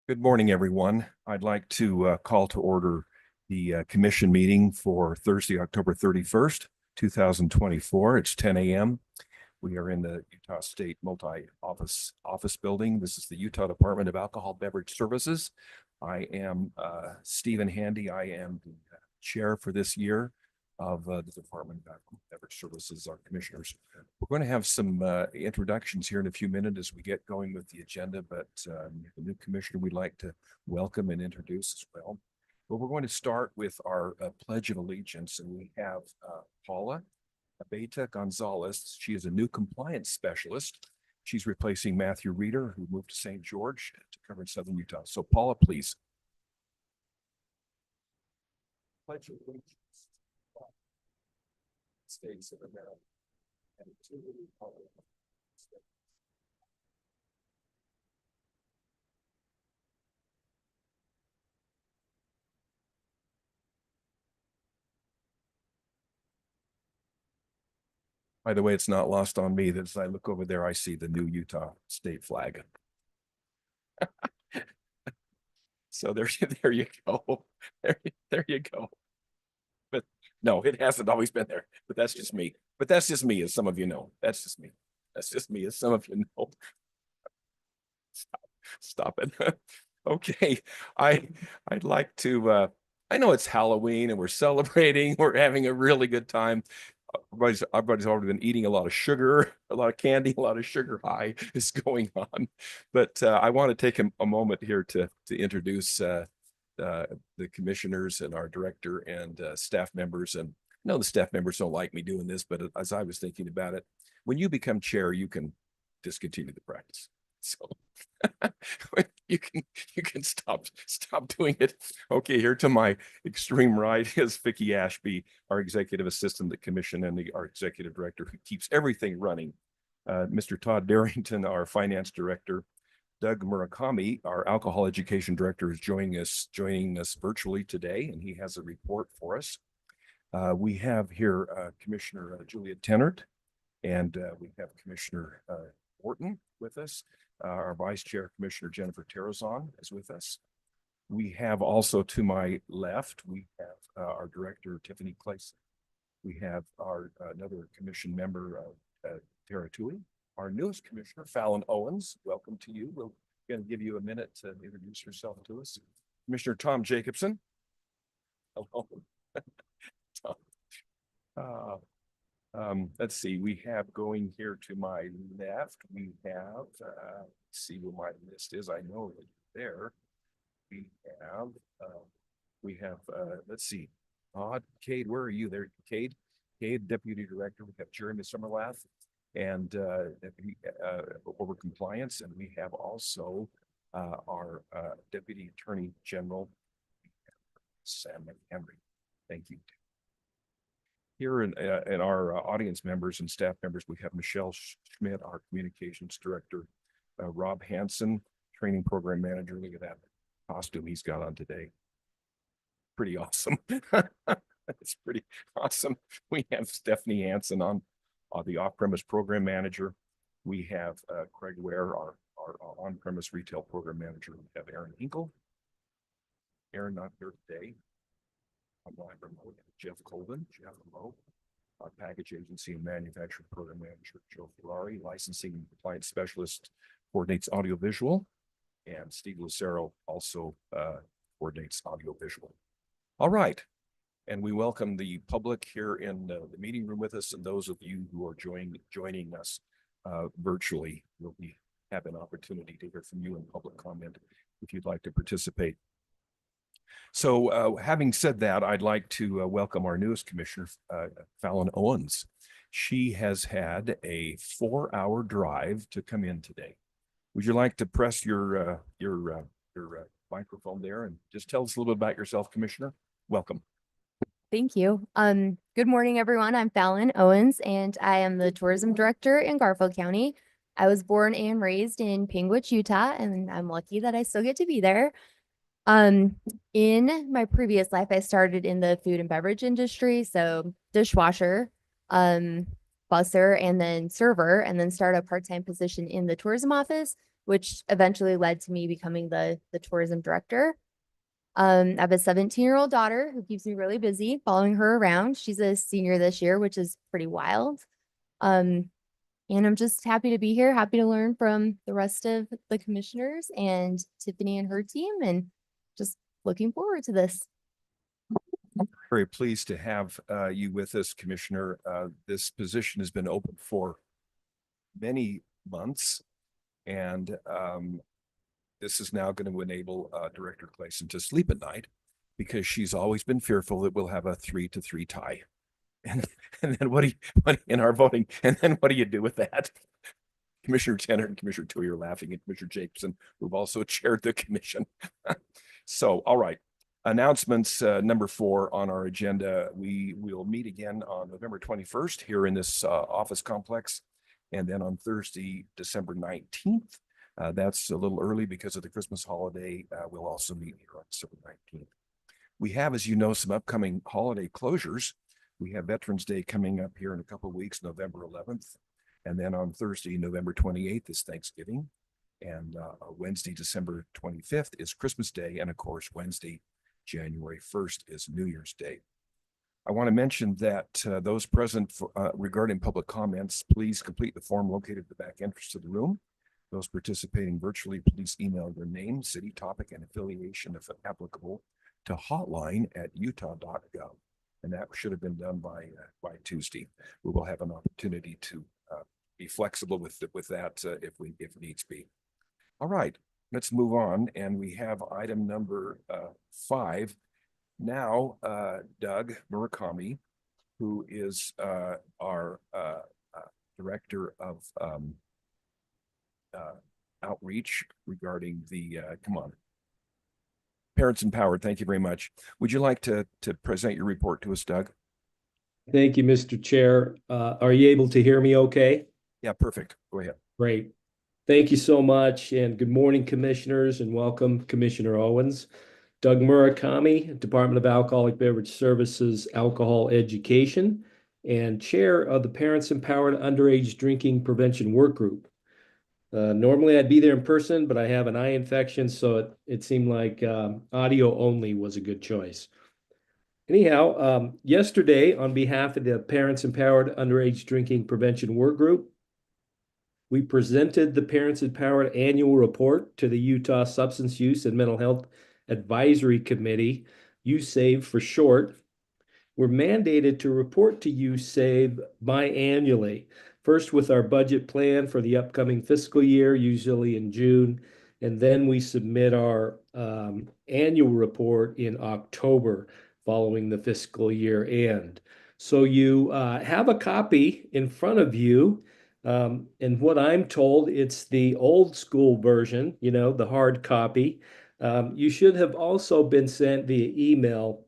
Good morning, everyone. I'd like to call to order the commission meeting for Thursday, October 31st, 2024. It's 10 a.m. We are in the Utah State Multi-Office Building. This is the Utah Department of Alcohol Beverage Services. I am Stephen Handy. I am the chair for this year of the Department of Alcohol Beverage Services, our commissioners. We're going to have some introductions here in a few minutes as we get going with the agenda, but the new commissioner we'd like to welcome and introduce as well. But we're going to start with our Pledge of Allegiance, and we have Paula Abeta Gonzalez. She is a new compliance specialist. She's replacing Matthew Reeder, who moved to St. George to cover in Southern Utah. So Paula, please. Pledge of Allegiance. States of America and to the republic. By the way, it's not lost on me that as I look over there, I see the new Utah state flag. So there you go. There you go. But no, it hasn't always been there. But that's just me. But that's just me, as some of you know. That's just me. That's just me, as some of you know. Stop it. Okay. I'd like to I know it's Halloween and we're celebrating, we're having a really good time. Everybody's already been eating a lot of sugar, a lot of candy, a lot of sugar high is going on. But I want to take a moment here to introduce the commissioners and our director and staff members. And I know the staff members don't like me doing this, but as I was thinking about it, when you become chair, you can discontinue the practice. So you can stop doing it. Okay, here to my extreme right is Vicki Ashby, our executive assistant at commission and our executive director who keeps everything running. Mr. Todd Darrington, our finance director. Doug Murakami, our alcohol education director, is joining us virtually today, and he has a report for us. We have here Commissioner Julia Tennert, and we have Commissioner Wharton with us. Our Vice Chair, Commissioner Jennifer Terrazon, is with us. We have also to my left, we have our Director, Tiffany Clayson. We have our another commission member, Tara Tui. Our newest commissioner, Fallon Owens. Welcome to you. We're going to give you a minute to introduce yourself to us. Commissioner Tom Jacobson. Hello. Tom. Let's see, we have going here to my left, we have, let's see who my list is. I know that there. We have, let's see, Cade, where are you there? Cade, Deputy Director. We have Jeremy Summerlath and over compliance. And we have also our Deputy Attorney General, Sam Henry. Thank you. Here in our audience members and staff members, we have Michelle Schmidt, our communications director, Rob Hansen, training program manager. Look at that costume he's got on today. Pretty awesome. It's pretty awesome. We have Stephanie Hansen on the off-premise program manager. We have Craig Ware, our on-premise retail program manager. We have Aaron Hinkle. Aaron not here today. Online remote. Jeff Colvin, Jeff Lowe, our package agency and manufacturing program manager, Joe Ferrari, licensing and compliance specialist, coordinates audiovisual, and Steve Lucero also coordinates audiovisual. All right. And we welcome the public here in the meeting room with us, and those of you who are joining us virtually. We'll have an opportunity to hear from you in public comment if you'd like to participate. So having said that, I'd like to welcome our newest commissioner, Fallon Owens. She has had a 4-hour drive to come in today. Would you like to press your microphone there and just tell us a little bit about yourself, Commissioner? Welcome. Thank you. Good morning, everyone. I'm Fallon Owens, and I am the tourism director in Garfield County. I was born and raised in Panguitch, Utah, and I'm lucky that I still get to be there. In my previous life, I started in the food and beverage industry, so dishwasher. busser and then server, and then start a part-time position in the tourism office, which eventually led to me becoming the tourism director. I have a 17-year-old daughter who keeps me really busy following her around. She's a senior this year, which is pretty wild. Um, and I'm just happy to be here, happy to learn from the rest of the commissioners and Tiffany and her team, and just looking forward to this. Very pleased to have you with us, Commissioner. This position has been open for many months, and this is now going to enable Director Clayson to sleep at night, because she's always been fearful that we'll have a 3-3 tie. And then what in our voting, and then what do you do with that? Commissioner Tanner and Commissioner Tui are laughing, and Commissioner Jacobson, who've also chaired the commission. So, all right. Announcements number 4 on our agenda. We will meet again on November 21st here in this office complex. And then on Thursday, December 19th. That's a little early because of the Christmas holiday. We'll also meet here on December 19th. We have, as you know, some upcoming holiday closures. We have Veterans Day coming up here in a couple of weeks, November 11th. And then on Thursday, November 28th is Thanksgiving. And Wednesday, December 25th is Christmas Day. And of course, Wednesday, January 1st is New Year's Day. I want to mention that those present regarding public comments, please complete the form located at the back entrance of the room. Those participating virtually, please email your name, city, topic, and affiliation, if applicable, to hotline@utah.gov. And that should have been done by Tuesday. We will have an opportunity to be flexible with that if needs be. All right, let's move on. And we have item number 5. Now, Doug Murakami, who is our director of outreach regarding the, Parents Empowered. Thank you very much. Would you like to present your report to us, Doug? Thank you, Mr. Chair. Are you able to hear me okay? Yeah, perfect. Go ahead. Great. Thank you so much, and good morning, commissioners, and welcome, Commissioner Owens. Doug Murakami, Department of Alcoholic Beverage Services, Alcohol Education, and Chair of the Parents Empowered Underage Drinking Prevention Work Group. Normally I'd be there in person, but I have an eye infection, so it seemed like audio only was a good choice. Anyhow, yesterday, on behalf of the Parents Empowered Underage Drinking Prevention Work Group, we presented the Parents Empowered Annual Report to the Utah Substance Use and Mental Health Advisory Committee, USAVE for short. We're mandated to report to USAVE biannually, first with our budget plan for the upcoming fiscal year, usually in June, and then we submit our annual report in October following the fiscal year end. So you have a copy in front of you, and what I'm told, it's the old school version, the hard copy. You should have also been sent via email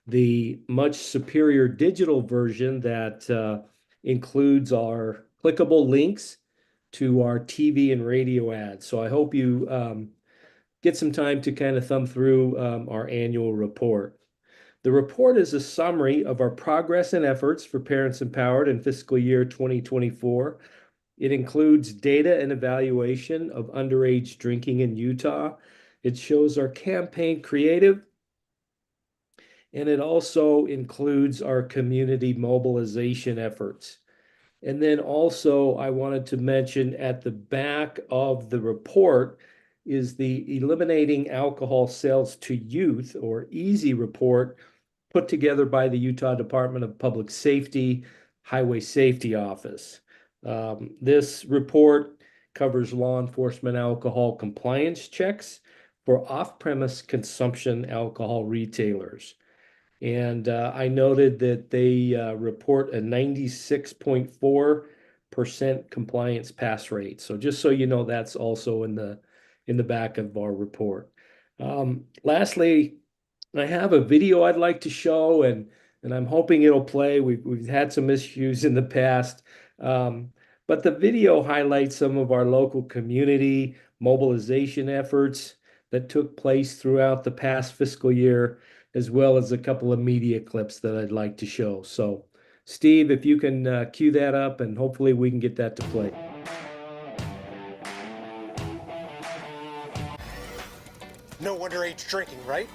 the much superior digital version that includes our clickable links to our TV and radio ads. So I hope you get some time to kind of thumb through our annual report. The report is a summary of our progress and efforts for Parents Empowered in fiscal year 2024. It includes data and evaluation of underage drinking in Utah. It shows our campaign creative, and it also includes our community mobilization efforts. And then also I wanted to mention at the back of the report is the Eliminating Alcohol Sales to Youth, or EASY report, put together by the Utah Department of Public Safety Highway Safety Office. This report covers law enforcement alcohol compliance checks for off-premise consumption alcohol retailers. And I noted that they report a 96.4% compliance pass rate. So just so you know, that's also in the back of our report. Lastly, I have a video I'd like to show, and I'm hoping it'll play. We've had some issues in the past, but the video highlights some of our local community mobilization efforts that took place throughout the past fiscal year, as well as a couple of media clips that I'd like to show. So Steve, if you can cue that up, and hopefully we can get that to play. No underage drinking, right?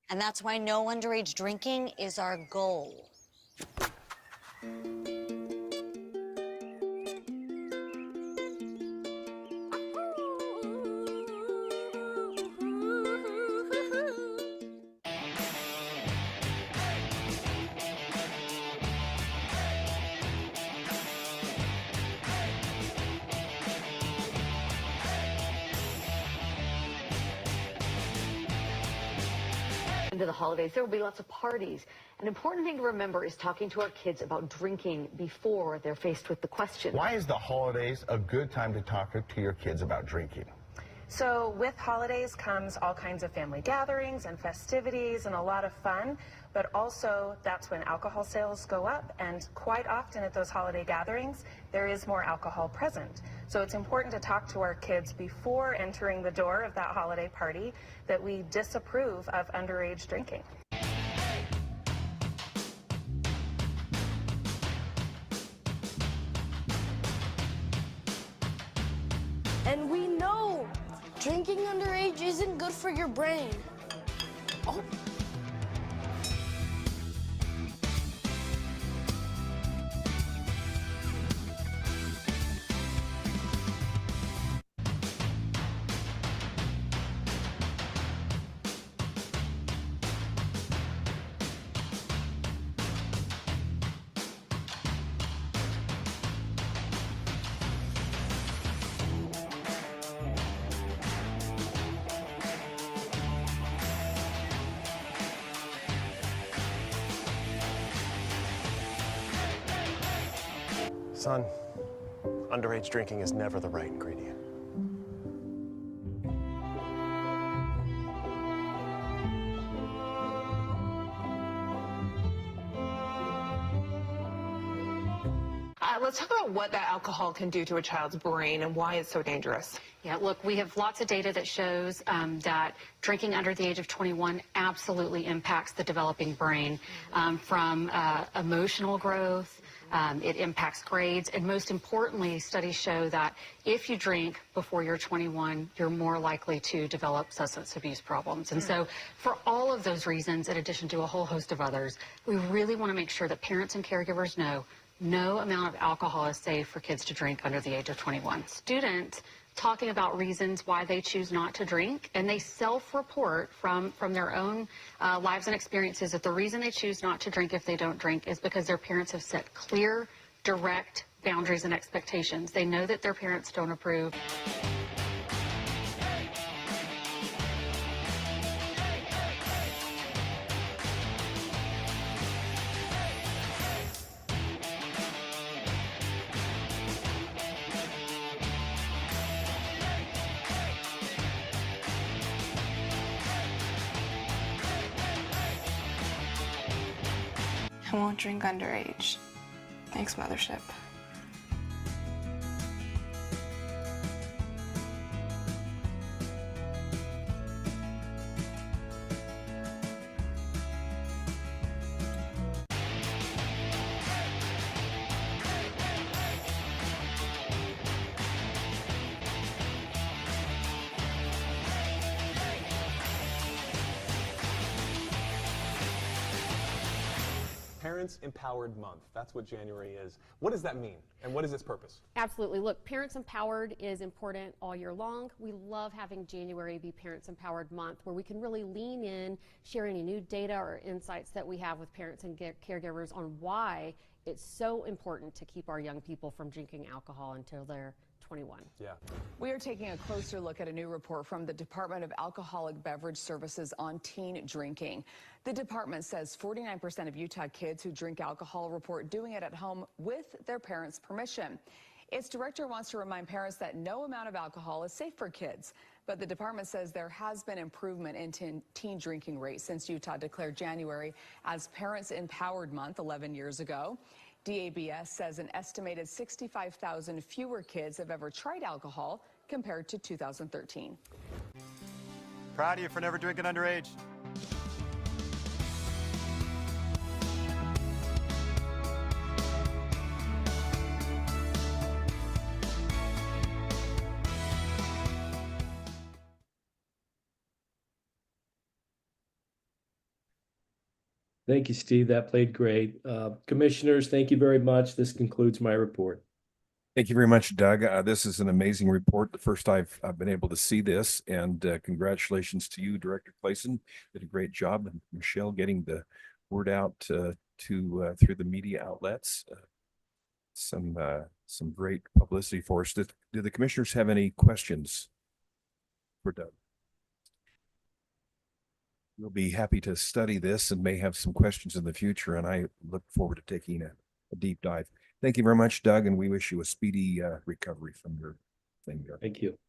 And that's why no underage drinking is our goal. Into the holidays, there will be lots of parties. An important thing to remember is talking to our kids about drinking before they're faced with the question. Why is the holidays a good time to talk to your kids about drinking? So with holidays comes all kinds of family gatherings and festivities and a lot of fun, but also that's when alcohol sales go up, and quite often at those holiday gatherings there is more alcohol present. So it's important to talk to our kids before entering the door of that holiday party that we disapprove of underage drinking. And we know drinking underage isn't good for your brain. Oh. Son, underage drinking is never the right ingredient. Let's talk about what that alcohol can do to a child's brain and why it's so dangerous. Yeah, look, we have lots of data that shows that drinking under the age of 21 absolutely impacts the developing brain, from emotional growth. It impacts grades, and most importantly, studies show that if you drink before you're 21, you're more likely to develop substance abuse problems. And so for all of those reasons, in addition to a whole host of others, we really want to make sure that parents and caregivers know no amount of alcohol is safe for kids to drink under the age of 21. Students talking about reasons why they choose not to drink, and they self-report from their own lives and experiences that the reason they choose not to drink if they don't drink is because their parents have set clear, direct boundaries and expectations. They know that their parents don't approve. I won't drink underage. Thanks, Mothership. Parents Empowered Month. That's what January is. What does that mean, and what is its purpose? Absolutely. Look, Parents Empowered is important all year long. We love having January be Parents Empowered Month, where we can really lean in, share any new data or insights that we have with parents and caregivers on why it's so important to keep our young people from drinking alcohol until they're 21. Yeah. We are taking a closer look at a new report from the Department of Alcoholic Beverage Services on teen drinking. The department says 49% of Utah kids who drink alcohol report doing it at home with their parents' permission. Its director wants to remind parents that no amount of alcohol is safe for kids. But the department says there has been improvement in teen drinking rates since Utah declared January as Parents Empowered Month 11 years ago. DABS says an estimated 65,000 fewer kids have ever tried alcohol compared to 2013. Proud of you for never drinking underage. Thank you, Steve. That played great. Commissioners, thank you very much. This concludes my report. Thank you very much, Doug. This is an amazing report. The first I've been able to see this, and congratulations to you, Director Clayson. Did a great job, and Michelle getting the word out through the media outlets. Some great publicity for us. Do the commissioners have any questions for Doug? We'll be happy to study this and may have some questions in the future, and I look forward to taking a deep dive. Thank you very much, Doug, and we wish you a speedy recovery from your thing there. Thank you.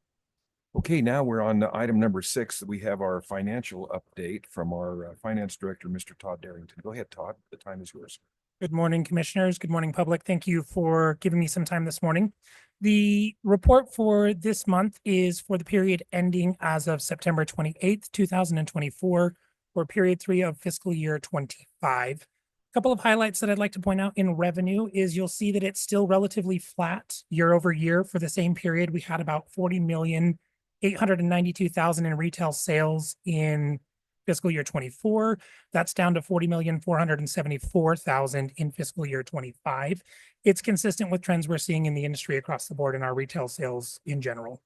Okay, now we're on item number 6. We have our financial update from our finance director, Mr. Todd Darrington. Go ahead, Todd. The time is yours. Good morning, commissioners. Good morning, public. Thank you for giving me some time this morning. The report for this month is for the period ending as of September 28th, 2024, or period 3 of fiscal year 25. A couple of highlights that I'd like to point out in revenue is you'll see that it's still relatively flat year over year. For the same period, we had about 40,892,000 in retail sales in fiscal year 24. That's down to 40,474,000 in fiscal year 25. It's consistent with trends we're seeing in the industry across the board in our retail sales in general.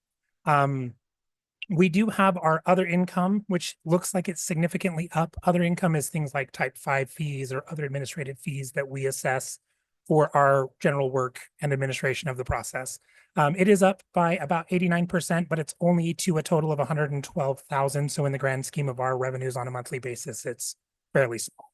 We do have our other income, which looks like it's significantly up. Other income is things like type 5 fees or other administrative fees that we assess for our general work and administration of the process. It is up by about 89%, but it's only to a total of 112,000. So in the grand scheme of our revenues on a monthly basis, it's fairly small.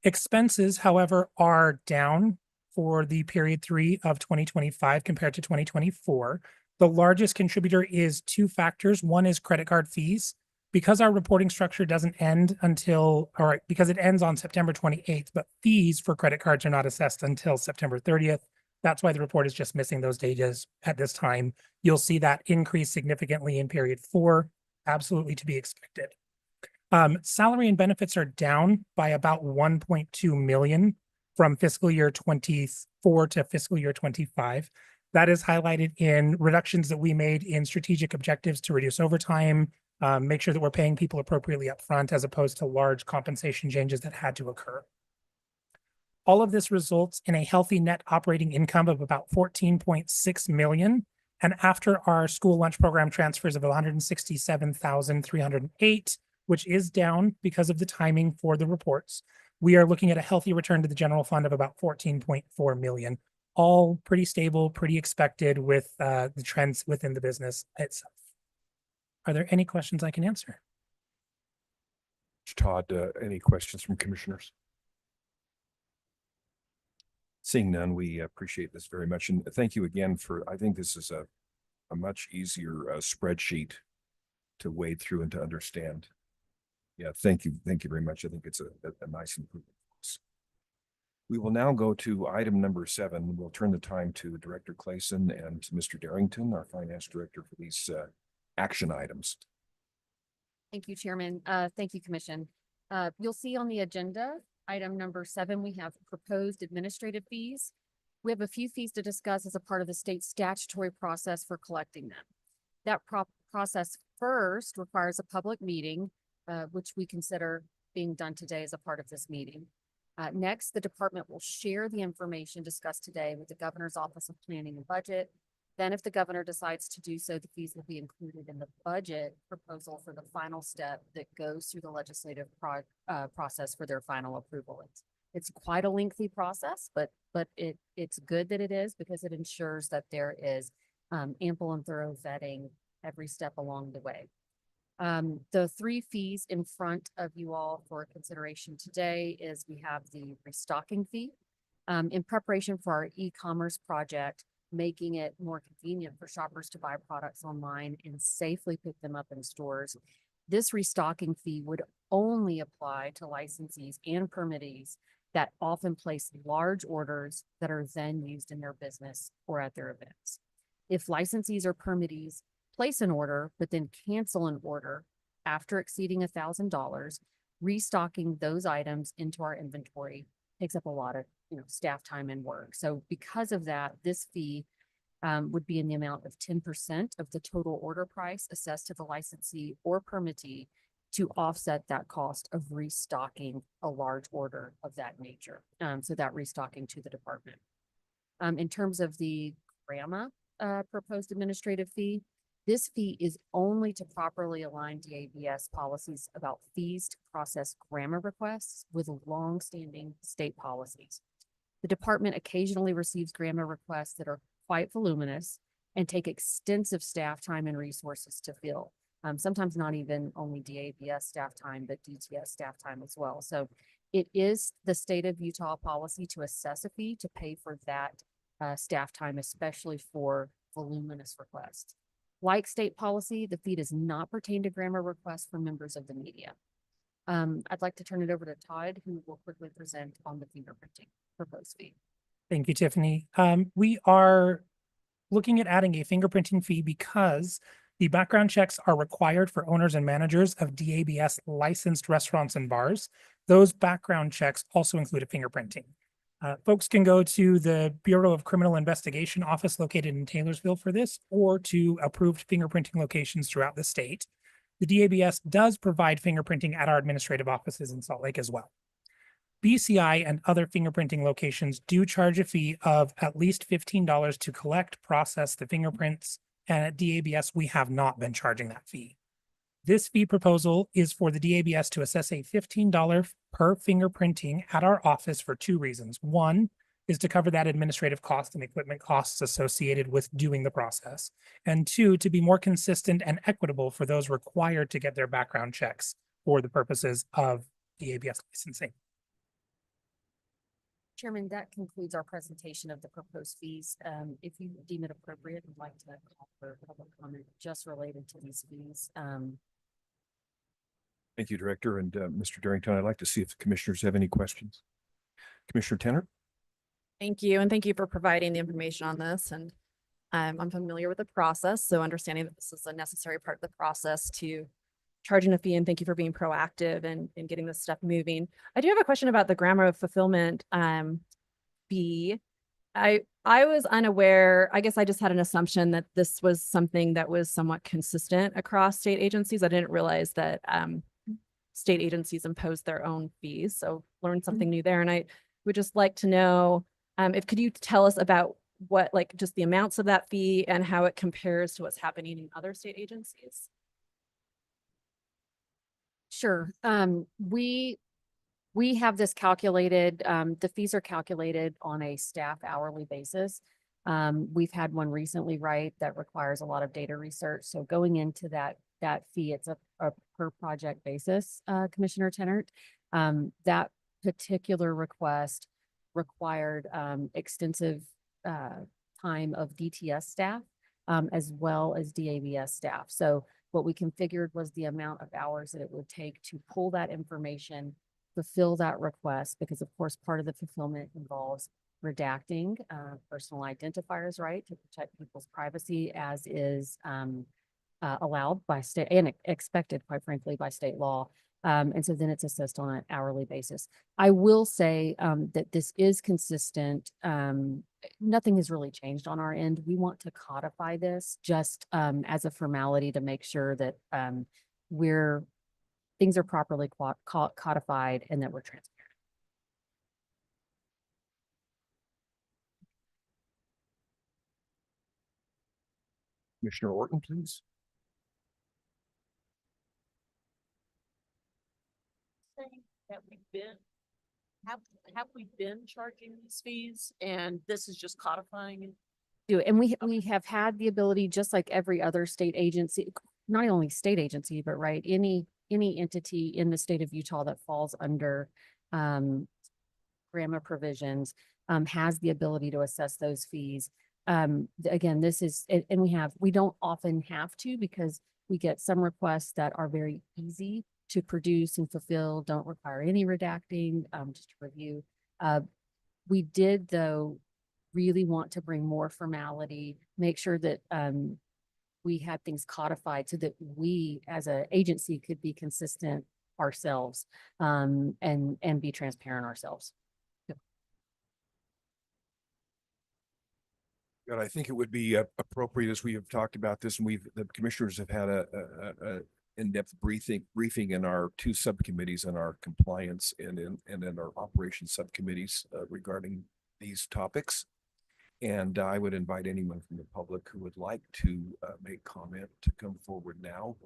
Expenses, however, are down for the period 3 of 2025 compared to 2024. The largest contributor is 2 factors. One is credit card fees. Because our reporting structure doesn't end until, or because it ends on September 28th, but fees for credit cards are not assessed until September 30th. That's why the report is just missing those dates at this time. You'll see that increase significantly in period 4, absolutely to be expected. Salary and benefits are down by about 1.2 million from fiscal year 24 to fiscal year 25. That is highlighted in reductions that we made in strategic objectives to reduce overtime, make sure that we're paying people appropriately up front as opposed to large compensation changes that had to occur. All of this results in a healthy net operating income of about 14.6 million. And after our school lunch program transfers of 167,308, which is down because of the timing for the reports, we are looking at a healthy return to the general fund of about 14.4 million. All pretty stable, pretty expected with the trends within the business itself. Are there any questions I can answer? Todd, any questions from commissioners? Seeing none, we appreciate this very much. And thank you again I think this is a much easier spreadsheet to wade through and to understand. Yeah, thank you. Thank you very much. I think it's a nice improvement. We will now go to item number 7. We'll turn the time to Director Clayson and to Mr. Darrington, our finance director, for these action items. Thank you, Chairman. Thank you, Commission. You'll see on the agenda, item number 7, we have proposed administrative fees. We have a few fees to discuss as a part of the state statutory process for collecting them. That process first requires a public meeting, which we consider being done today as a part of this meeting. Next, the department will share the information discussed today with the Governor's Office of Planning and Budget. Then if the governor decides to do so, the fees will be included in the budget proposal for the final step that goes through the legislative process for their final approval. It's quite a lengthy process, but it's good that it is because it ensures that there is ample and thorough vetting every step along the way. The three fees in front of you all for consideration today is we have the restocking fee. In preparation for our e-commerce project, making it more convenient for shoppers to buy products online and safely pick them up in stores. This restocking fee would only apply to licensees and permittees that often place large orders that are then used in their business or at their events. If licensees or permittees place an order, but then cancel an order after exceeding $1,000, restocking those items into our inventory takes up a lot of staff time and work. So because of that, this fee would be in the amount of 10% of the total order price assessed to the licensee or permittee to offset that cost of restocking a large order of that nature. So that restocking to the department. In terms of the GRAMA proposed administrative fee, this fee is only to properly align DABS policies about fees to process GRAMA requests with long-standing state policies. The department occasionally receives GRAMA requests that are quite voluminous and take extensive staff time and resources to fill. Sometimes not even only DABS staff time, but DTS staff time as well. So it is the state of Utah policy to assess a fee to pay for that staff time, especially for voluminous requests. Like state policy, the fee does not pertain to GRAMA requests from members of the media. I'd like to turn it over to Todd, who will quickly present on the fingerprinting proposed fee. Thank you, Tiffany. We are looking at adding a fingerprinting fee because the background checks are required for owners and managers of DABS licensed restaurants and bars. Those background checks also include a fingerprinting. Folks can go to the Bureau of Criminal Investigation office located in Taylorsville for this, or to approved fingerprinting locations throughout the state. The DABS does provide fingerprinting at our administrative offices in Salt Lake as well. BCI and other fingerprinting locations do charge a fee of at least $15 to collect, process the fingerprints, and at DABS, we have not been charging that fee. This fee proposal is for the DABS to assess a $15 per fingerprinting at our office for two reasons. One is to cover that administrative cost and equipment costs associated with doing the process. And two, to be more consistent and equitable for those required to get their background checks for the purposes of DABS licensing. Chairman, that concludes our presentation of the proposed fees. If you deem it appropriate, I'd like to call for public comment just related to these fees. Thank you, Director. And Mr. Darrington, I'd like to see if the commissioners have any questions. Commissioner Tenner? Thank you. And thank you for providing the information on this. And I'm familiar with the process, so understanding that this is a necessary part of the process to charging a fee, and thank you for being proactive and getting this stuff moving. I do have a question about the GRAMA fulfillment fee. I was unaware, I guess I just had an assumption that this was something that was somewhat consistent across state agencies. I didn't realize that state agencies impose their own fees. So learned something new there. And I would just like to know could you tell us about what, like, just the amounts of that fee and how it compares to what's happening in other state agencies? Sure. We have this calculated, the fees are calculated on a staff hourly basis. We've had one recently, right, that requires a lot of data research. So going into that fee, it's a per project basis, Commissioner Tennert. That particular request required extensive time of DTS staff as well as DABS staff. So what we configured was the amount of hours that it would take to pull that information, fulfill that request, because of course, part of the fulfillment involves redacting personal identifiers, right, to protect people's privacy, as is allowed by state and expected, quite frankly, by state law. And so then it's assessed on an hourly basis. I will say that this is consistent. Nothing has really changed on our end. We want to codify this just as a formality to make sure that things are properly codified and that we're transparent. Commissioner Orton, please. That we've been, have we been charging these fees and this is just codifying it? do. And we have had the ability, just like every other state agency, not only state agency, but right, any entity in the state of Utah that falls under GRAMA provisions has the ability to assess those fees. Again, this is, and we don't often have to, because we get some requests that are very easy to produce and fulfill, don't require any redacting, just to review. We did, though, really want to bring more formality, make sure that we had things codified so that we as an agency could be consistent ourselves and be transparent ourselves. And I think it would be appropriate, as we have talked about this, and the commissioners have had a in-depth briefing in our two subcommittees, in our compliance and in our operations subcommittees regarding these topics. And I would invite anyone from the public who would like to make comment to come forward now.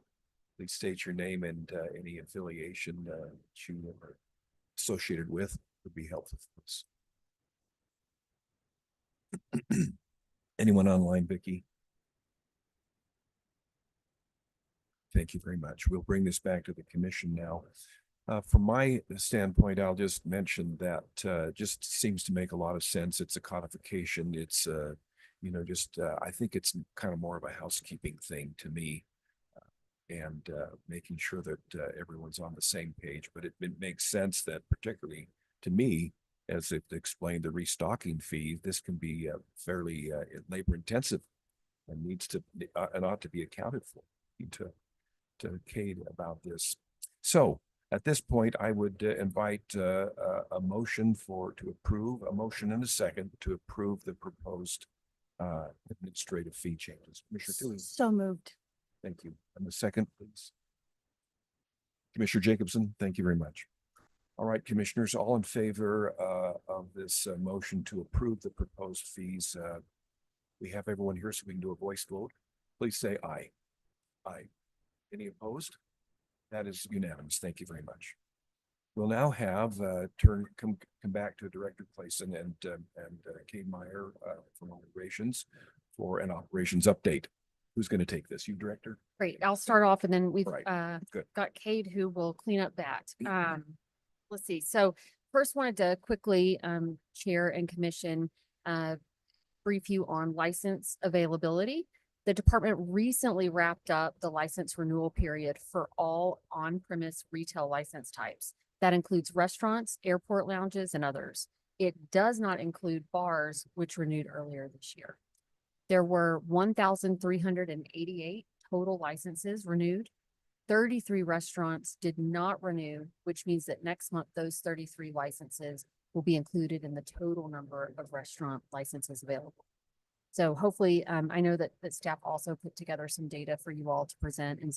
Please state your name and any affiliation that you are associated with would be helpful for us. Anyone online, Vicki? Thank you very much. We'll bring this back to the commission now. From my standpoint, I'll just mention that just seems to make a lot of sense. It's a codification. It's, I think it's kind of more of a housekeeping thing to me, and making sure that everyone's on the same page. But it makes sense that, particularly to me, as it explained, the restocking fee, this can be fairly labor intensive and needs to and ought to be accounted for. To Cade about this. So at this point, I would invite a motion to approve, a motion and a second to approve the proposed administrative fee changes. Commissioner Tilley. So moved. Thank you. And the second, please. Commissioner Jacobson, thank you very much. All right, commissioners, all in favor of this motion to approve the proposed fees. We have everyone here, so we can do a voice vote. Please say aye. Aye. Any opposed? That is unanimous. Thank you very much. We'll now have come back to Director Clayson and Cade Meyer from operations for an operations update. Who's going to take this? You, Director? Great. I'll start off, and then we've Good. got Cade who will clean up that. Let's see. So first wanted to quickly chair and commission brief you on license availability. The department recently wrapped up the license renewal period for all on-premise retail license types. That includes restaurants, airport lounges, and others. It does not include bars, which renewed earlier this year. There were 1,388 total licenses renewed. 33 restaurants did not renew, which means that next month, those 33 licenses will be included in the total number of restaurant licenses available. So hopefully, I know that staff also put together some data for you all to present in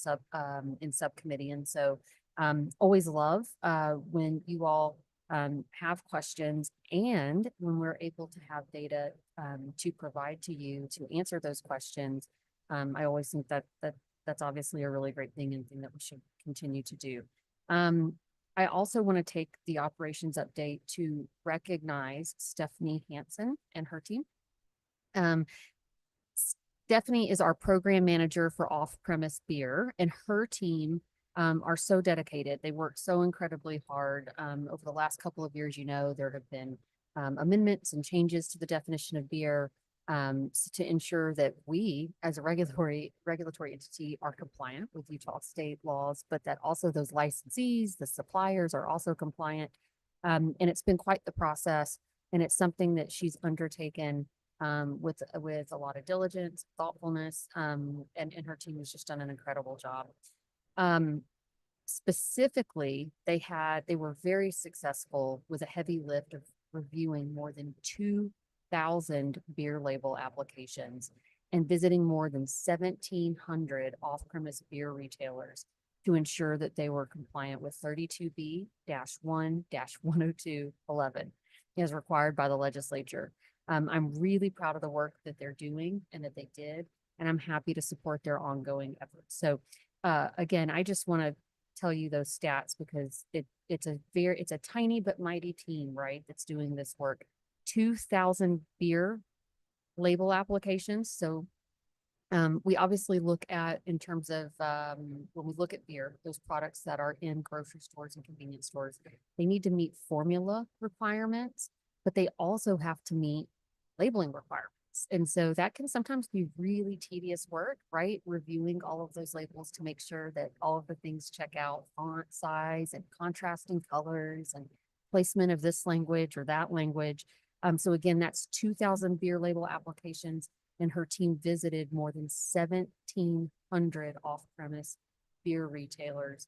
subcommittee. And so always love when you all have questions, and when we're able to have data to provide to you to answer those questions. I always think that's obviously a really great thing and thing that we should continue to do. I also want to take the operations update to recognize Stephanie Hansen and her team. Stephanie is our program manager for off-premise beer, and her team are so dedicated. They work so incredibly hard. Over the last couple of years, there have been amendments and changes to the definition of beer to ensure that we, as a regulatory entity, are compliant with Utah state laws, but that also those licensees, the suppliers, are also compliant. And it's been quite the process, and it's something that she's undertaken with a lot of diligence, thoughtfulness, and her team has just done an incredible job. Specifically, they were very successful with a heavy lift of reviewing more than 2,000 beer label applications and visiting more than 1,700 off-premise beer retailers to ensure that they were compliant with 32B-1-10211 as required by the legislature. I'm really proud of the work that they're doing and that they did, and I'm happy to support their ongoing efforts. So again, I just want to tell you those stats because it's a tiny but mighty team, right, that's doing this work. 2,000 beer label applications. So we obviously look at in terms of when we look at beer, those products that are in grocery stores and convenience stores, they need to meet formula requirements, but they also have to meet labeling requirements. And so that can sometimes be really tedious work, right? Reviewing all of those labels to make sure that all of the things check out, font size and contrasting colors and placement of this language or that language. So again, that's 2,000 beer label applications, and her team visited more than 1,700 off-premise beer retailers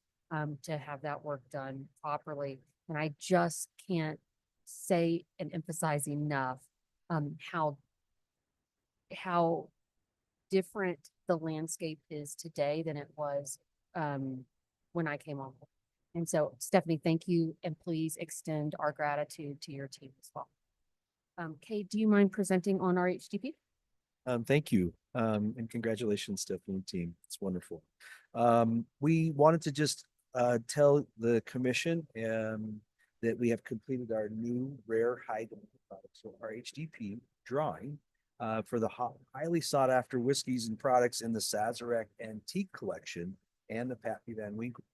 to have that work done properly. And I just can't say and emphasize enough how different the landscape is today than it was when I came on board. And so, Stephanie, thank you, and please extend our gratitude to your team as well. Kate, do you mind presenting on our HDP? Thank you. And congratulations, Stephanie and team. It's wonderful. We wanted to just tell the commission that we have completed our new rare high product, so our HDP drawing for the highly sought after whiskeys and products in the Sazerac Antique Collection and the Pappy Van Winkle.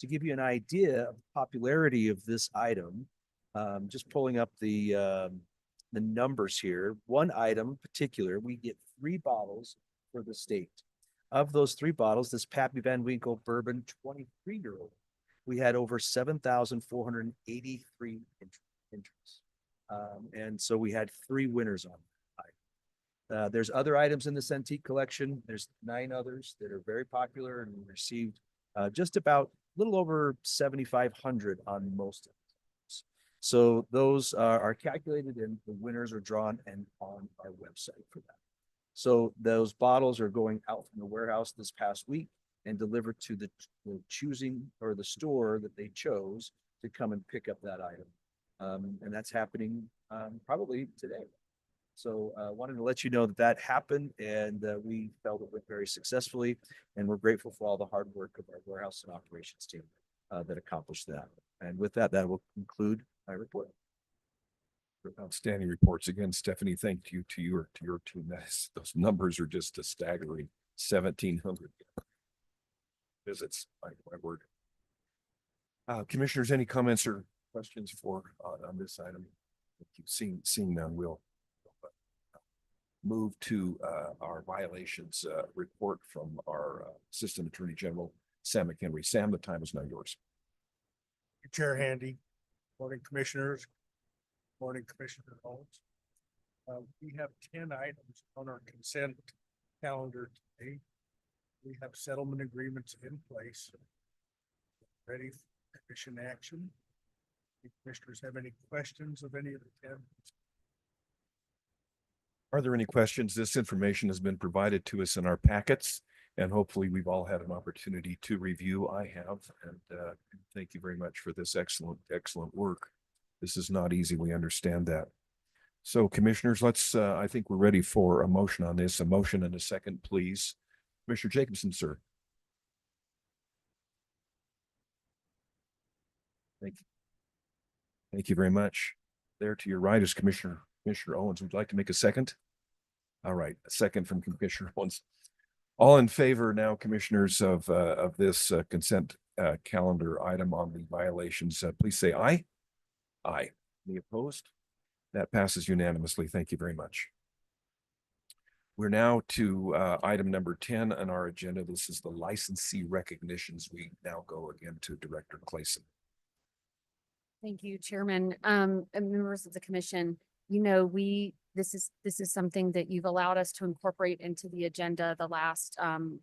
To give you an idea of the popularity of this item, just pulling up the numbers here. One item in particular, we get 3 bottles for the state. Of those 3 bottles, this Pappy Van Winkle bourbon 23-year-old, we had over 7,483 entries. And so we had 3 winners on that. There's other items in this antique collection. There's 9 others that are very popular and received just about a little over 7,500 on most of them. So those are calculated and the winners are drawn and on our website for that. So those bottles are going out from the warehouse this past week and delivered to the choosing or the store that they chose to come and pick up that item. And that's happening probably today. So I wanted to let you know that that happened, and we felt it went very successfully, and we're grateful for all the hard work of our warehouse and operations team that accomplished that. And with that, that will conclude my report. Outstanding reports again, Stephanie. Thank you to your team. Those numbers are just a staggering 1,700 visits. My word. Commissioners, any comments or questions for on this item? Seeing none, we'll move to our violations report from our Assistant Attorney General, Sam McHenry. Sam, the time is now yours. Chair Handy, morning commissioners, morning Commissioner Holmes. We have 10 items on our consent calendar today. We have settlement agreements in place, ready for commission action. If commissioners have any questions of any of the 10? Are there any questions? This information has been provided to us in our packets, and hopefully we've all had an opportunity to review. I have, and thank you very much for this excellent work. This is not easy. We understand that. So commissioners, let's, I think we're ready for a motion on this. A motion and a second, please. Commissioner Jacobson, sir. Thank you. Thank you very much. There to your right is Commissioner Owens. Would you like to make a second? All right, a second from Commissioner Owens. All in favor now, commissioners, of this consent calendar item on the violations, please say aye. Aye. Any opposed? That passes unanimously. Thank you very much. We're now to item number 10 on our agenda. This is the licensee recognitions. We now go again to Director Clayson. Thank you, Chairman. And members of the commission, you know, this is something that you've allowed us to incorporate into the agenda the last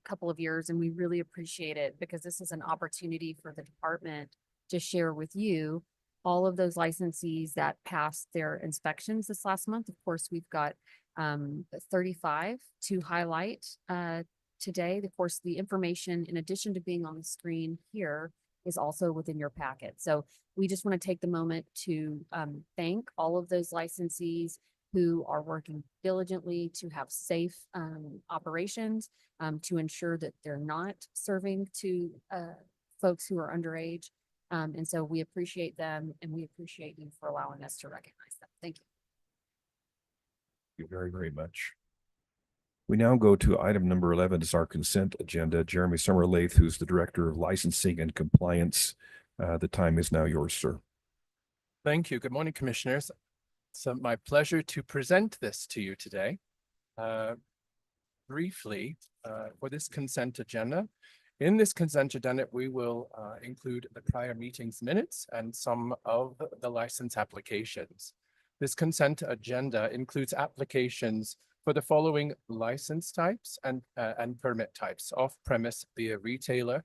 couple of years, and we really appreciate it because this is an opportunity for the department to share with you all of those licensees that passed their inspections this last month. Of course, we've got 35 to highlight today. Of course, the information, in addition to being on the screen here, is also within your packet. So we just want to take the moment to thank all of those licensees who are working diligently to have safe operations, to ensure that they're not serving to folks who are underage. And so we appreciate them, and we appreciate you for allowing us to recognize them. Thank you. you very, very much. We now go to item number 11 is our consent agenda. Jeremy Summerlath, who's the Director of Licensing and Compliance. The time is now yours, sir. Thank you. Good morning, Commissioners. It's my pleasure to present this to you today. Briefly, for this consent agenda. In this consent agenda, we will include the prior meetings minutes and some of the license applications. This consent agenda includes applications for the following license types and permit types: off-premise via retailer,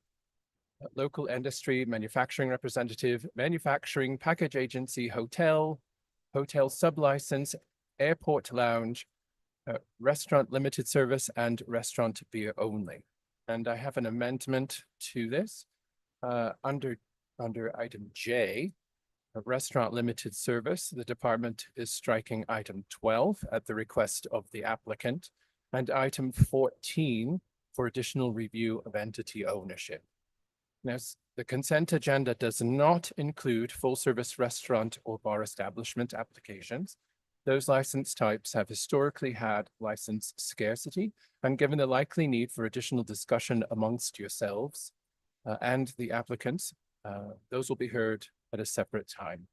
local industry, manufacturing representative, manufacturing, package agency, hotel, hotel sublicense, airport lounge, restaurant limited service, and restaurant beer only. And I have an amendment to this under item J, restaurant limited service. The department is striking item 12 at the request of the applicant, and item 14 for additional review of entity ownership. Now, the consent agenda does not include full service restaurant or bar establishment applications. Those license types have historically had license scarcity, and given the likely need for additional discussion amongst yourselves and the applicants, those will be heard at a separate time.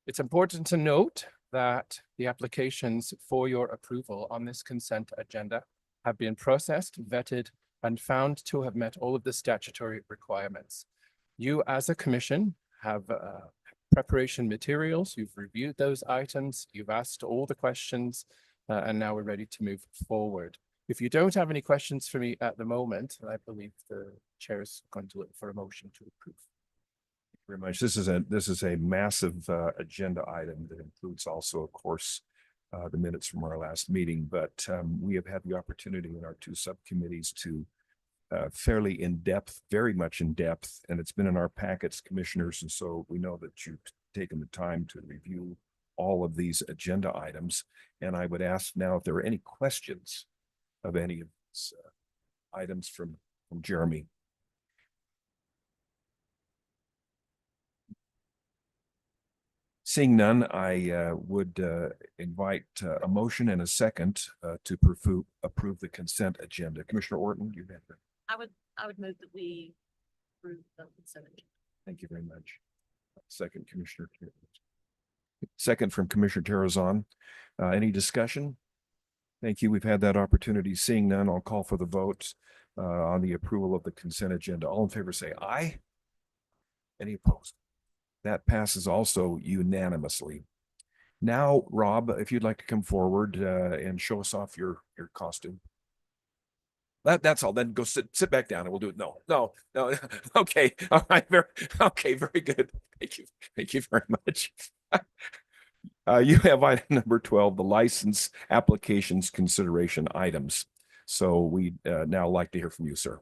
It's important to note that the applications for your approval on this consent agenda have been processed, vetted, and found to have met all of the statutory requirements. You as a commission have preparation materials, you've reviewed those items, you've asked all the questions, and now we're ready to move forward. If you don't have any questions for me at the moment, I believe the chair is going to look for a motion to approve. Very much. This is a massive agenda item that includes also, of course, the minutes from our last meeting, but we have had the opportunity in our two subcommittees to fairly in-depth, very much in-depth, and it's been in our packets, commissioners, and so we know that you've taken the time to review all of these agenda items. And I would ask now if there are any questions of any of these items from Jeremy. Seeing none, I would invite a motion and a second to approve the consent agenda. Commissioner Orton, you have it. I would move that we approve the consent agenda. Thank you very much. Second, Commissioner. Second from Commissioner Terrazon. Any discussion? Thank you. We've had that opportunity. Seeing none, I'll call for the vote on the approval of the consent agenda. All in favor say aye. Any opposed? That passes also unanimously. Now, Rob, if you'd like to come forward and show us off your costume. That's all. Then go sit back down and we'll do it. No. Okay. All right. Very good. Thank you very much. You have item number 12, the license applications consideration items. So we now like to hear from you, sir.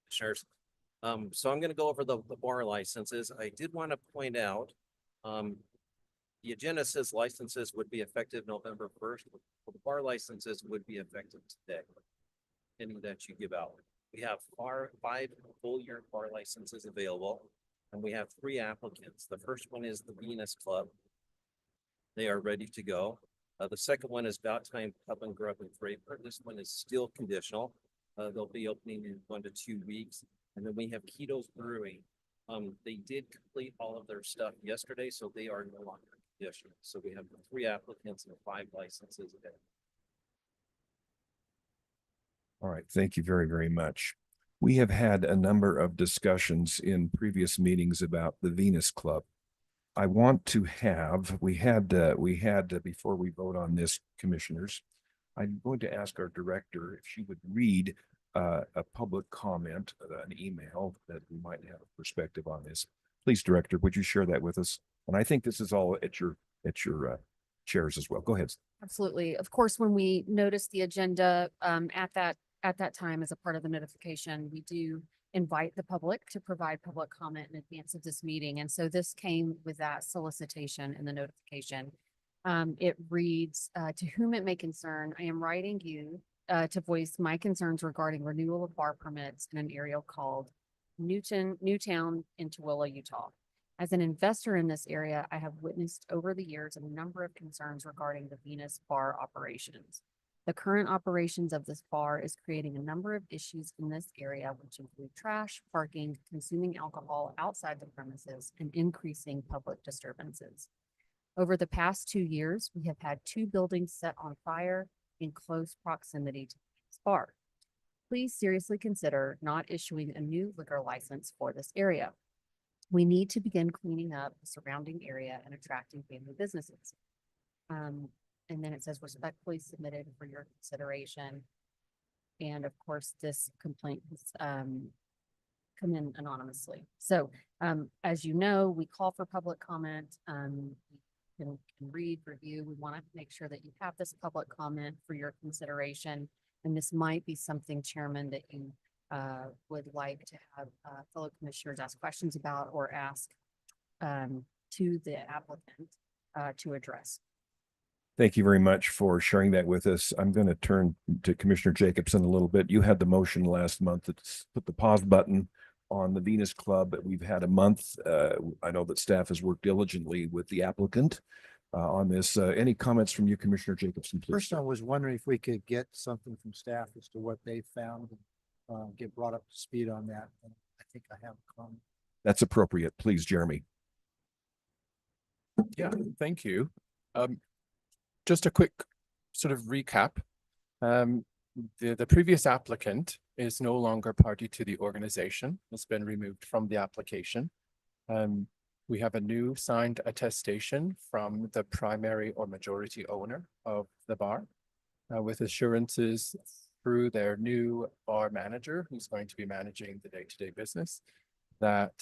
Sure. So I'm going to go over the bar licenses. I did want to point out, the agenda says licenses would be effective November 1st. Well, the bar licenses would be effective today, any that you give out. We have 5 full-year bar licenses available, and we have 3 applicants. The first one is the Venus Club. They are ready to go. The second one is About Time Pub and Grub and Draper. This one is still conditional. They'll be opening in 1 to 2 weeks. And then we have Keto's Brewing. They did complete all of their stuff yesterday, so they are no longer conditional. So we have 3 applicants and 5 licenses available. All right. Thank you very, very much. We have had a number of discussions in previous meetings about the Venus Club. I want to have, we had before we vote on this, commissioners, I'm going to ask our director if she would read a public comment, an email that we might have a perspective on this. Please, Director, would you share that with us? And I think this is all at your chairs as well. Go ahead. Absolutely. Of course, when we notice the agenda at that time as a part of the notification, we do invite the public to provide public comment in advance of this meeting. And so this came with that solicitation in the notification. It reads, to whom it may concern, I am writing you to voice my concerns regarding renewal of bar permits in an area called Newtown in Tooele, Utah. As an investor in this area, I have witnessed over the years a number of concerns regarding the Venus bar operations. The current operations of this bar is creating a number of issues in this area, which include trash, parking, consuming alcohol outside the premises, and increasing public disturbances. Over the past 2 years, we have had 2 buildings set on fire in close proximity to this bar. Please seriously consider not issuing a new liquor license for this area. We need to begin cleaning up the surrounding area and attracting family businesses. And then it says respectfully submitted for your consideration. And of course, this complaint has come in anonymously. So as you know, we call for public comment. You can read, review. We want to make sure that you have this public comment for your consideration. And this might be something, Chairman, that you would like to have fellow commissioners ask questions about or ask to the applicant to address. Thank you very much for sharing that with us. I'm going to turn to Commissioner Jacobson a little bit. You had the motion last month to put the pause button on the Venus Club. We've had a month. I know that staff has worked diligently with the applicant on this. Any comments from you, Commissioner Jacobson, please? First, I was wondering if we could get something from staff as to what they found, get brought up to speed on that. And I think I have a comment. That's appropriate. Please, Jeremy. Yeah, thank you. Just a quick sort of recap. The previous applicant is no longer party to the organization. It's been removed from the application. We have a new signed attestation from the primary or majority owner of the bar with assurances through their new bar manager, who's going to be managing the day-to-day business, that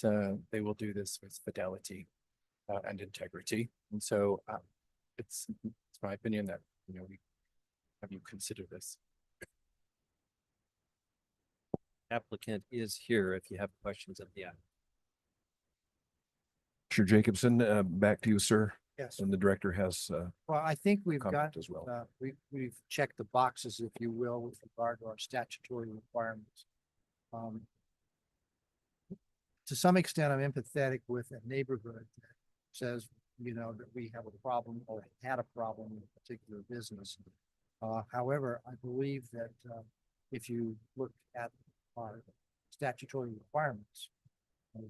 they will do this with fidelity and integrity. And so it's my opinion that, we have you consider this. Applicant is here if you have questions of the applicant. Commissioner Jacobson, back to you, sir. Yes. And the director has Well, I think we've comment got, as well. we've checked the boxes, if you will, with regard to our statutory requirements. To some extent, I'm empathetic with a neighborhood that says, that we have a problem or had a problem in a particular business. However, I believe that if you look at our statutory requirements,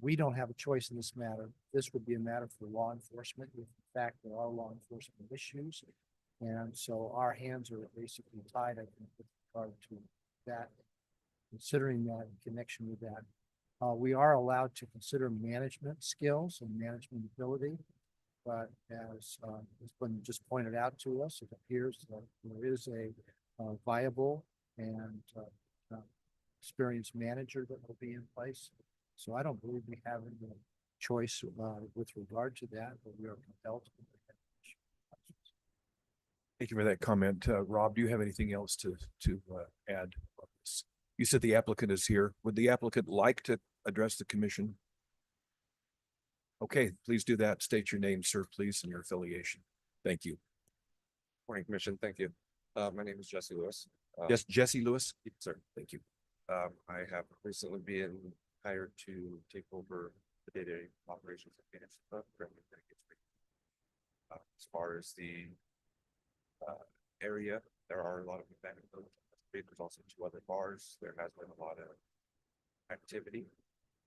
we don't have a choice in this matter. This would be a matter for law enforcement. If in fact there are law enforcement issues, and so our hands are basically tied, I think, with regard to that. Considering that in connection with that, we are allowed to consider management skills and management ability. But as has been just pointed out to us, it appears that there is a viable and experienced manager that will be in place. So I don't believe we have any choice with regard to that, but we are compelled to. Thank you for that comment. Rob, do you have anything else to add on this? You said the applicant is here. Would the applicant like to address the commission? Okay, please do that. State your name, sir, please, and your affiliation. Thank you. Morning, Commission. Thank you. My name is Jesse Lewis. Yes, Jesse Lewis. Yes, sir. Thank you. I have recently been hired to take over the day-to-day operations of Venus Club. As far as the area, there are a lot of abandoned buildings. There's also 2 other bars. There has been a lot of activity.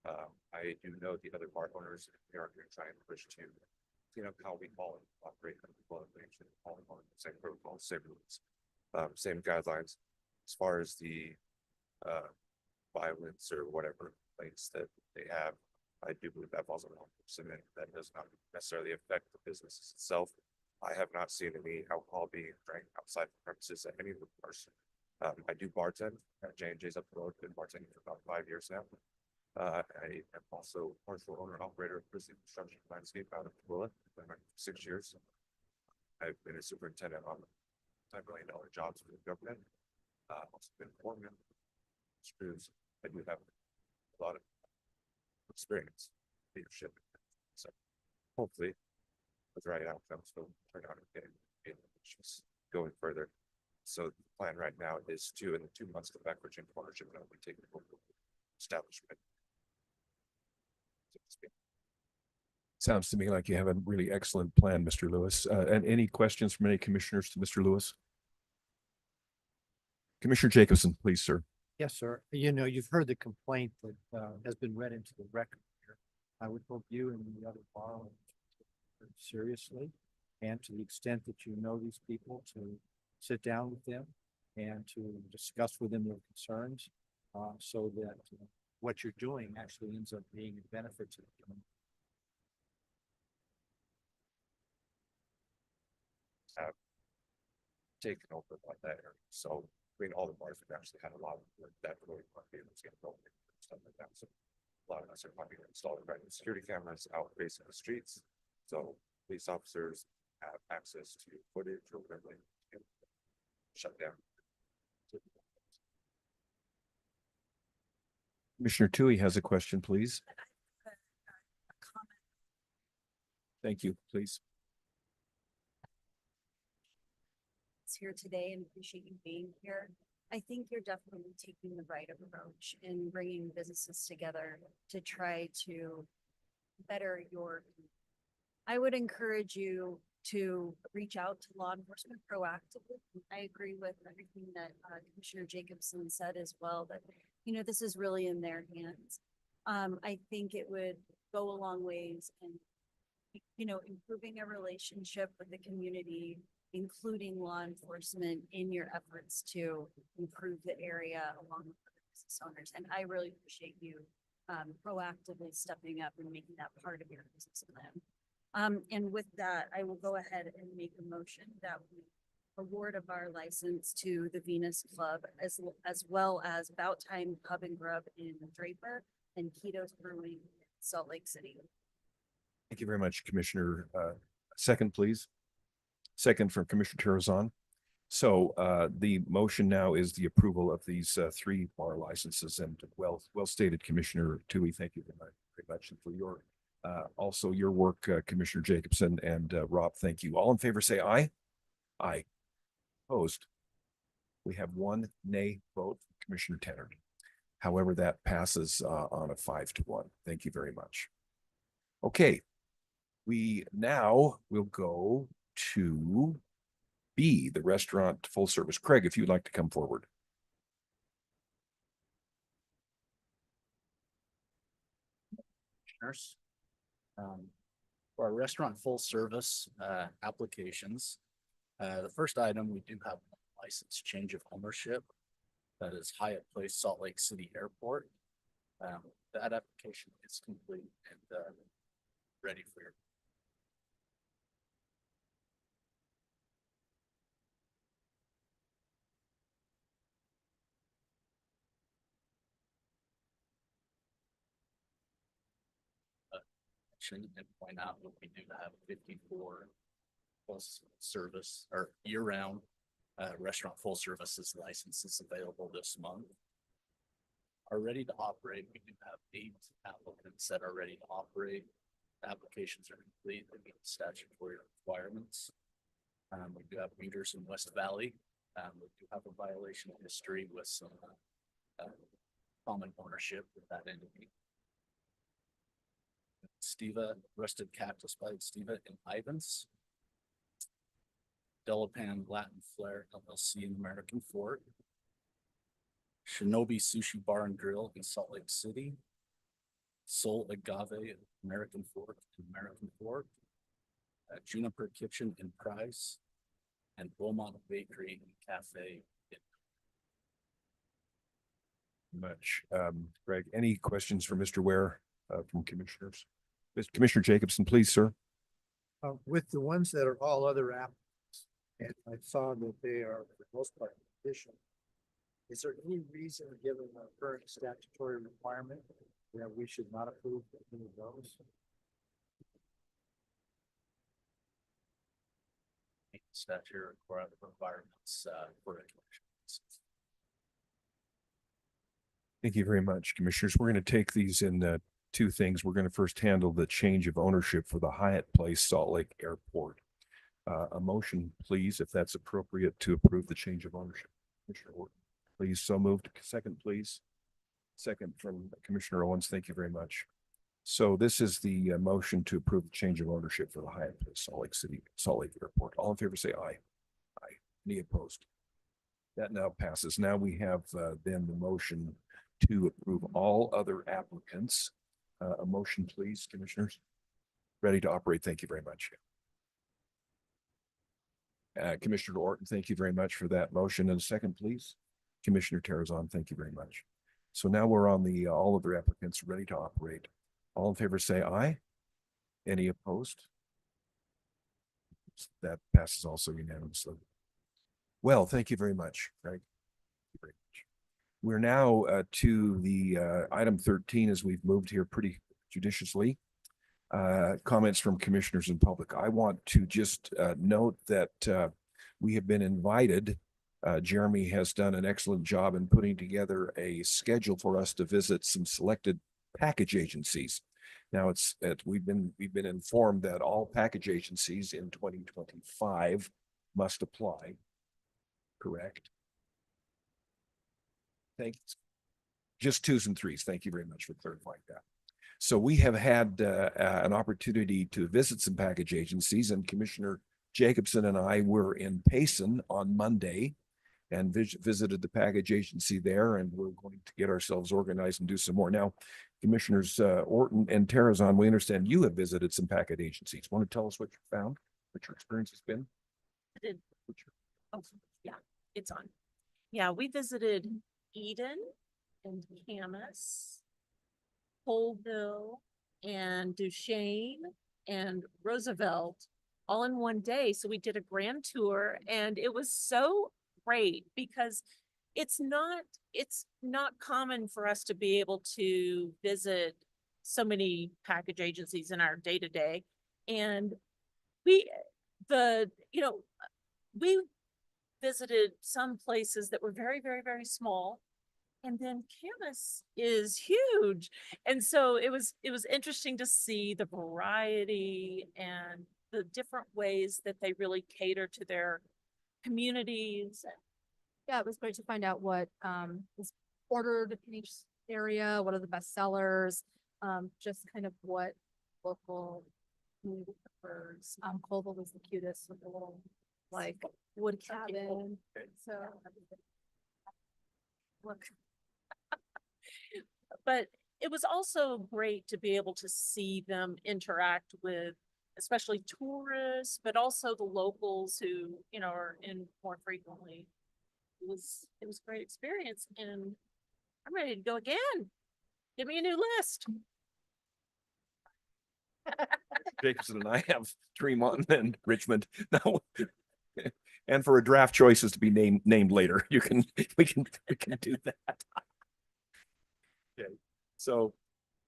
I do know the other bar owners, they are going to try and push to clean up how we all operate under the same protocols, same rules, same guidelines. As far as the violence or whatever complaints that they have, I do believe that falls on law enforcement. That does not necessarily affect the business itself. I have not seen any alcohol being drank outside the premises at any of the bars. I do bartend at J&J's up the road. Been bartending for about 5 years now. I am also partial owner and operator of Grizzly Construction Landscape out of Tooele. Been there for 6 years. I've been a superintendent on $10 million jobs for the government. Also been foreman, screws. I do have a lot of experience, leadership. So hopefully with the right outcomes will turn out okay. Just going further. So the plan right now is to, in the 2 months, go back Virginia partnership and I'll be taking over establishment. Sounds to me like you have a really excellent plan, Mr. Lewis. And any questions from any commissioners to Mr. Lewis? Commissioner Jacobson, please, sir. Yes, sir. You know, you've heard the complaint that has been read into the record here. I would hope you and the other bar owners take it very seriously, and to the extent that you know these people, to sit down with them and to discuss with them their concerns, so that what you're doing actually ends up being a benefit to them. Have taken over like that area. So I mean, all the bars have actually had a lot of work that really want to be able to get going and stuff like that. So a lot of us are probably installing private security cameras out facing the streets. So police officers have access to footage or whatever they can shut down. Commissioner Tui has a question, please. Thank you, please. Here today and appreciate you being here. I think you're definitely taking the right approach in bringing businesses together to try to better your. I would encourage you to reach out to law enforcement proactively. I agree with everything that Commissioner Jacobson said as well, that, you know, this is really in their hands. I think it would go a long ways in, you know, improving a relationship with the community, including law enforcement in your efforts to improve the area along with other business owners. And I really appreciate you proactively stepping up and making that part of your business plan. And with that, I will go ahead and make a motion that we award a bar license to the Venus Club as well as Bout Time Pub and Grub in Draper and Keto's Brewing in Salt Lake City. Thank you very much, Commissioner. Second, please. Second from Commissioner Terrazon. So the motion now is the approval of these three bar licenses, and well stated, Commissioner Tui. Thank you very much for your also your work, Commissioner Jacobson and Rob. Thank you. All in favor, say aye. Aye. Opposed. We have one nay vote, Commissioner Tenner. However, that passes on a 5-1. Thank you very much. Okay, we now will go to B, the restaurant full service. Craig, if you'd like to come forward. Commissioners, for our restaurant full service applications, the first item, we do have license change of ownership. That is Hyatt Place, Salt Lake City Airport. That application is complete and ready for your. And point out that we do have 54 plus service or year-round restaurant full services licenses available this month. Are ready to operate. We do have 8 applicants that are ready to operate. Applications are complete. They meet statutory requirements. We do have meters in West Valley. We do have a violation history with some common ownership with that entity. Steva, Rusted Cactus by Steva and Ivans. Delapan Latin Flair LLC in American Fork. Shinobi Sushi Bar and Grill in Salt Lake City. Soul Agave American Fork in American Fork. Juniper Kitchen in Price. And Beaumont Bakery and Cafe in Much. Greg, any questions for Mr. Ware from commissioners? Commissioner Jacobson, please, sir. With the ones that are all other applicants, and I saw that they are for the most part conditional. Is there any reason, given our current statutory requirement, that we should not approve any of those? statutory requirements for a commission. Thank you very much, commissioners. We're going to take these in two things. We're going to first handle the change of ownership for the Hyatt Place Salt Lake Airport. A motion, please, if that's appropriate, to approve the change of ownership. Commissioner Horton, please. So moved. Second, please. Second from Commissioner Owens. Thank you very much. So this is the motion to approve the change of ownership for the Hyatt Salt Lake Airport. All in favor, say aye. Aye. Any opposed? That now passes. Now we have then the motion to approve all other applicants. A motion, please, commissioners. Ready to operate. Thank you very much. Commissioner Orton, thank you very much for that motion. And a second, please. Commissioner Terrazon, thank you very much. So now we're on the all other applicants ready to operate. All in favor, say aye. Any opposed? That passes also unanimously. Well, thank you very much, Craig. Thank you very much. We're now to the item 13 as we've moved here pretty judiciously. Comments from commissioners and public. I want to just note that we have been invited. Jeremy has done an excellent job in putting together a schedule for us to visit some selected package agencies. Now we've been informed that all package agencies in 2025 must apply. Correct. Thanks. Just twos and threes. Thank you very much for clarifying that. So we have had an opportunity to visit some package agencies, and Commissioner Jacobson and I were in Payson on Monday and visited the package agency there, and we're going to get ourselves organized and do some more. Now, Commissioners Orton and Terrazon, we understand you have visited some package agencies. Want to tell us what you found, what your experience has been? Oh, yeah, it's on. Yeah, we visited Eden and Camas, Colville and Duchesne and Roosevelt all in one day. So we did a grand tour, and it was so great because it's not common for us to be able to visit so many package agencies in our day-to-day. And we visited some places that were very, very, very small. And then Camas is huge. And so it was interesting to see the variety and the different ways that they really cater to their communities. Yeah, it was great to find out what is ordered in each area, what are the best sellers, just kind of what local community prefers. Colville was the cutest with the little like wood cabin. So Look. But it was also great to be able to see them interact with especially tourists, but also the locals who, are in more frequently. It was a great experience, and I'm ready to go again. Give me a new list. Jacobson and I have Tremont and Richmond. No. And for a draft choices to be named later, we can do that. Okay. So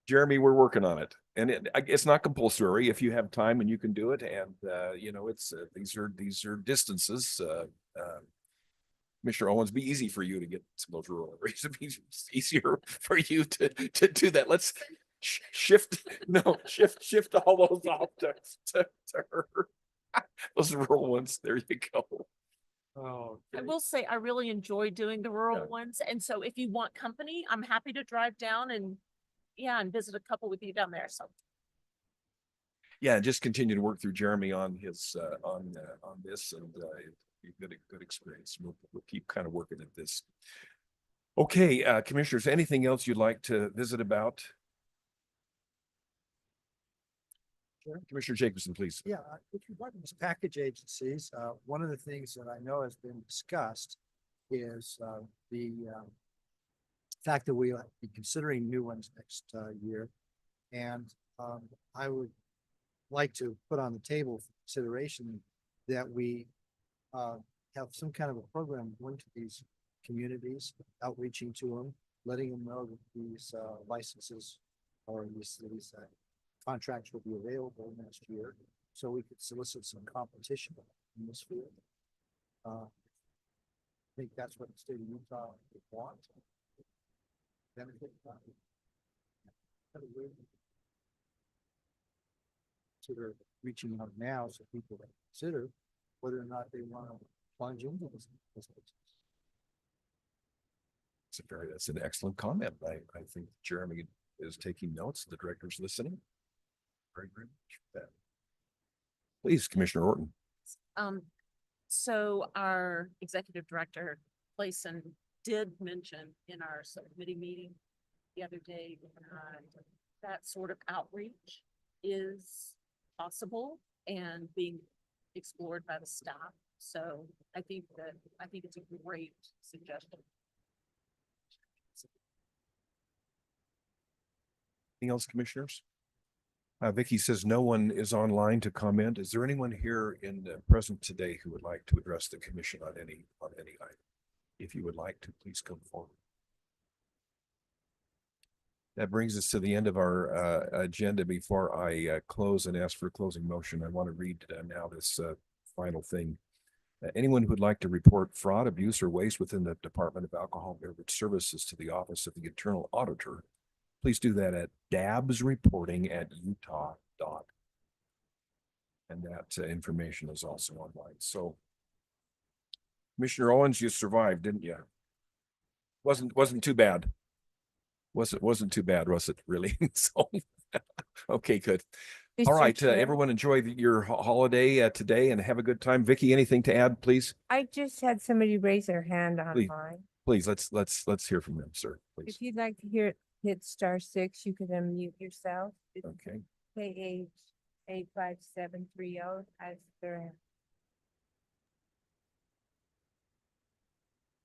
Jeremy, we're working on it, and it's not compulsory if you have time and you can do it. And it's these are distances. Commissioner Owens, be easy for you to get some of those rural areas. It'd be easier for you to do that. Let's shift all those off to her. Those rural ones. There you go. Oh, I will say I really enjoy doing the rural ones. And so if you want company, I'm happy to drive down and visit a couple with you down there. So yeah, just continue to work through Jeremy on his on this, and good experience. We'll keep kind of working at this. Okay, commissioners, anything else you'd like to visit about? Sure. Commissioner Jacobson, please. Yeah, with regard to these package agencies, one of the things that I know has been discussed is the fact that we'll be considering new ones next year. And I would like to put on the table for consideration that we have some kind of a program going to these communities, outreaching to them, letting them know that these licenses or these contracts will be available next year, so we could solicit some competition in this field. I think that's what the state of Utah would want. Benefit from it. Consider reaching out now so people can consider whether or not they want to plunge into this. That's an excellent comment. I think Jeremy is taking notes. The director's listening. Very, very much for that. Please, Commissioner Orton. So our executive director, Clayson, did mention in our subcommittee meeting the other day, that sort of outreach is possible and being explored by the staff. So I think it's a great suggestion. Anything else, commissioners? Vicky says no one is online to comment. Is there anyone here in present today who would like to address the commission on any item? If you would like to, please come forward. That brings us to the end of our agenda. Before I close and ask for a closing motion, I want to read now this final thing. Anyone who would like to report fraud, abuse, or waste within the Department of Alcohol and Beverage Services to the Office of the Internal Auditor, please do that at dabsreporting@utah.gov. And that information is also online. So, Commissioner Owens, you survived, didn't you? Wasn't too bad. Wasn't too bad, was it really? So, okay, good. All right, everyone enjoy your holiday today and have a good time. Vicky, anything to add, please? I just had somebody raise their hand Please. online. Please, let's hear from them, sir, please. If you'd like to hit *6, you could unmute yourself. It's Okay. KH85730 has their hand.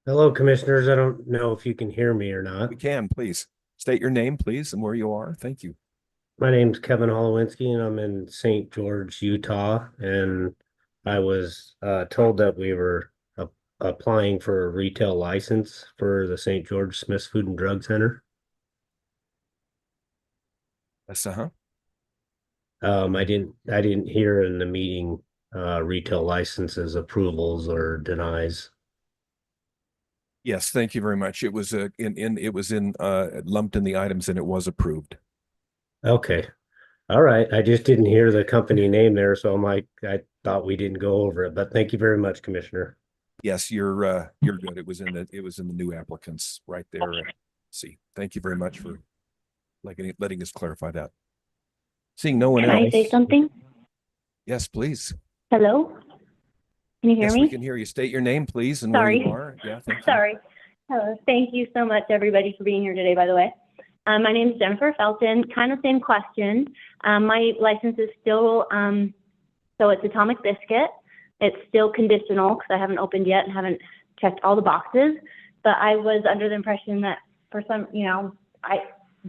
Hello, commissioners. I don't know if you can hear me or not. We can, please. State your name, please, and where you are. Thank you. My name's Kevin Holowinski, and I'm in St. George, Utah. And I was told that we were applying for a retail license for the St. George Smith's Food and Drug Center. Yes, I didn't hear in the meeting retail licenses approvals or denies. Yes, thank you very much. It was lumped in the items and it was approved. Okay. All right. I just didn't hear the company name there, so I'm like, I thought we didn't go over it, but thank you very much, Commissioner. Yes, you're good. It was in the new applicants right there. See, thank you very much for letting us clarify that. Seeing no one else. Can I say something? Yes, please. Hello? Can you hear Yes, me? we can hear you. State your name, please, and where you are. Yeah, thank you. Sorry. Hello. Thank you so much, everybody, for being here today, by the way. My name is Jennifer Felton. Kind of same question. My license is still, so it's Atomic Biscuit. It's still conditional because I haven't opened yet and haven't checked all the boxes. But I was under the impression that for some,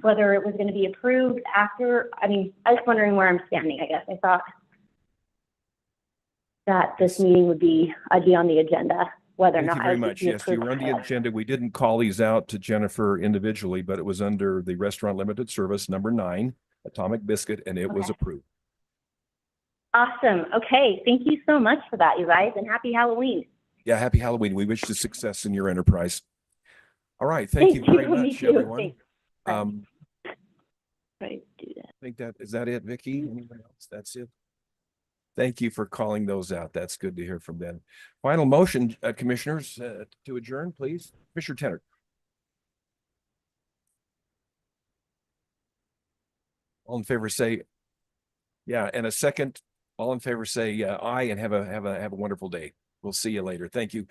whether it was going to be approved after, I was wondering where I'm standing, I guess. I thought that this meeting would be, I'd be on the agenda, whether or Thank not you I very would much. be Yes, you approved. were on the agenda. We didn't call these out to Jennifer individually, but it was under the Restaurant Limited Service number 9, Atomic Biscuit, and it was approved. Awesome. Okay. Thank you so much for that, you guys, and happy Halloween. Yeah, happy Halloween. We wish you success in your enterprise. All right. Thank you very Me much, too. everyone. Right, do that. I think is that it, Vicky? Anyone else? That's it. Thank you for calling those out. That's good to hear from them. Final motion, commissioners, to adjourn, please. Commissioner Tenner. All in favor say, yeah, and a second. All in favor say aye, and have a wonderful day. We'll see you later. Thank you.